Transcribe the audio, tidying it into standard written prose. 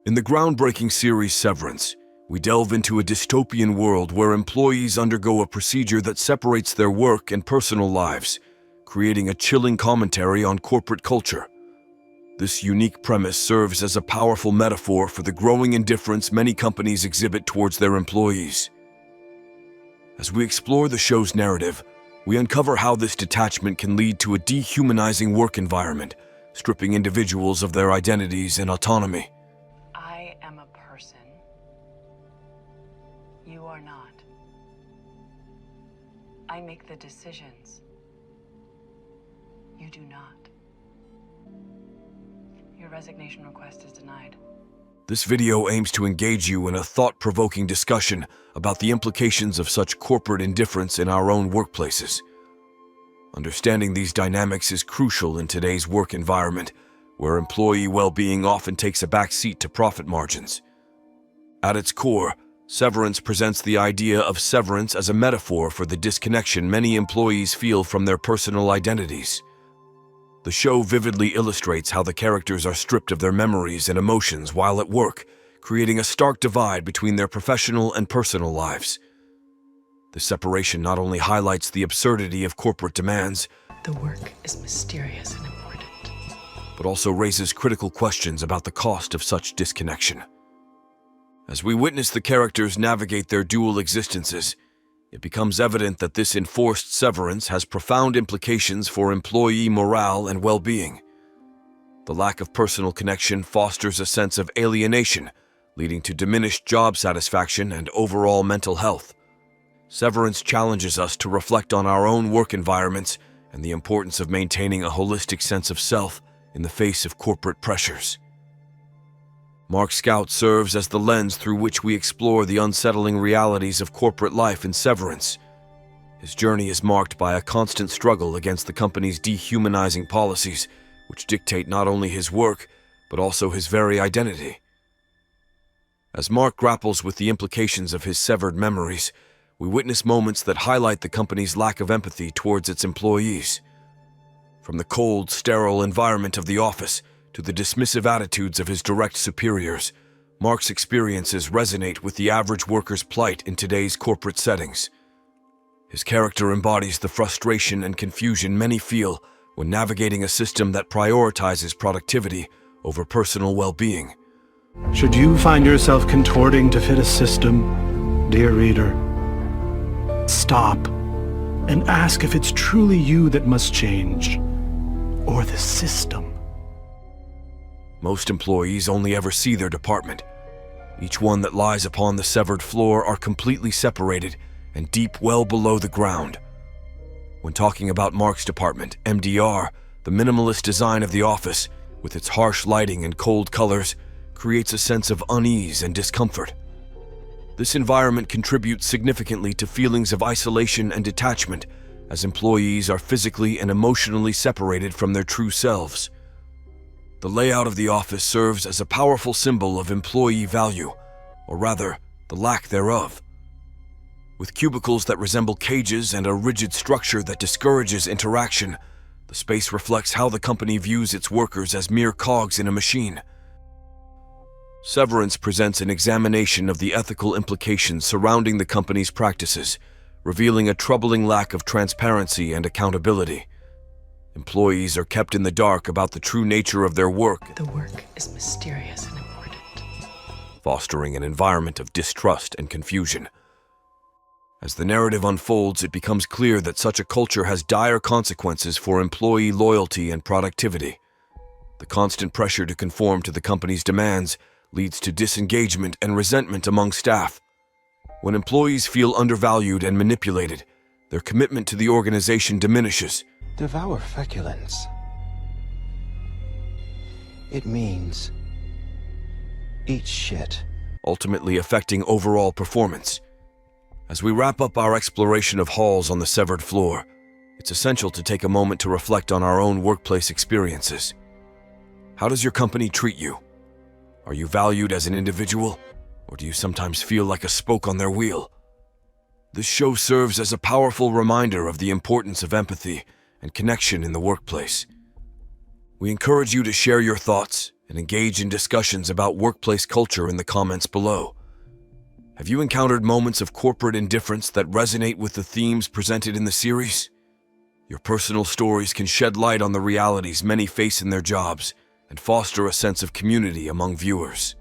In the groundbreaking series Severance, we delve into a dystopian world where employees undergo a procedure that separates their work and personal lives, creating a chilling commentary on corporate culture. This unique premise serves as a powerful metaphor for the growing indifference many companies exhibit towards their employees. As we explore the show's narrative, we uncover how this detachment can lead to a dehumanizing work environment, stripping individuals of their identities and autonomy. I am a person. You are not. I make the decisions. You do not. Your resignation request is denied. This video aims to engage you in a thought-provoking discussion about the implications of such corporate indifference in our own workplaces. Understanding these dynamics is crucial in today's work environment, where employee well-being often takes a back seat to profit margins. At its core, Severance presents the idea of severance as a metaphor for the disconnection many employees feel from their personal identities. The show vividly illustrates how the characters are stripped of their memories and emotions while at work, creating a stark divide between their professional and personal lives. The separation not only highlights the absurdity of corporate demands, The work is mysterious and important. but also raises critical questions about the cost of such disconnection. As we witness the characters navigate their dual existences, it becomes evident that this enforced severance has profound implications for employee morale and well-being. The lack of personal connection fosters a sense of alienation, leading to diminished job satisfaction and overall mental health. Severance challenges us to reflect on our own work environments and the importance of maintaining a holistic sense of self in the face of corporate pressures. Mark Scout serves as the lens through which we explore the unsettling realities of corporate life in Severance. His journey is marked by a constant struggle against the company's dehumanizing policies, which dictate not only his work, but also his very identity. As Mark grapples with the implications of his severed memories, we witness moments that highlight the company's lack of empathy towards its employees. From the cold, sterile environment of the office to the dismissive attitudes of his direct superiors, Mark's experiences resonate with the average worker's plight in today's corporate settings. His character embodies the frustration and confusion many feel when navigating a system that prioritizes productivity over personal well-being. Should you find yourself contorting to fit a system, dear reader, stop and ask if it's truly you that must change, or the system. Most employees only ever see their department. Each one that lies upon the severed floor are completely separated and deep well below the ground. When talking about Mark's department, MDR, the minimalist design of the office, with its harsh lighting and cold colors, creates a sense of unease and discomfort. This environment contributes significantly to feelings of isolation and detachment, as employees are physically and emotionally separated from their true selves. The layout of the office serves as a powerful symbol of employee value, or rather, the lack thereof. With cubicles that resemble cages and a rigid structure that discourages interaction, the space reflects how the company views its workers as mere cogs in a machine. Severance presents an examination of the ethical implications surrounding the company's practices, revealing a troubling lack of transparency and accountability. Employees are kept in the dark about the true nature of their work. The work is mysterious and important. Fostering an environment of distrust and confusion. As the narrative unfolds, it becomes clear that such a culture has dire consequences for employee loyalty and productivity. The constant pressure to conform to the company's demands leads to disengagement and resentment among staff. When employees feel undervalued and manipulated, their commitment to the organization diminishes. Devour feculence. It means eat shit. Ultimately affecting overall performance. As we wrap up our exploration of halls on the severed floor, it's essential to take a moment to reflect on our own workplace experiences. How does your company treat you? Are you valued as an individual, or do you sometimes feel like a spoke on their wheel? This show serves as a powerful reminder of the importance of empathy and connection in the workplace. We encourage you to share your thoughts and engage in discussions about workplace culture in the comments below. Have you encountered moments of corporate indifference that resonate with the themes presented in the series? Your personal stories can shed light on the realities many face in their jobs and foster a sense of community among viewers.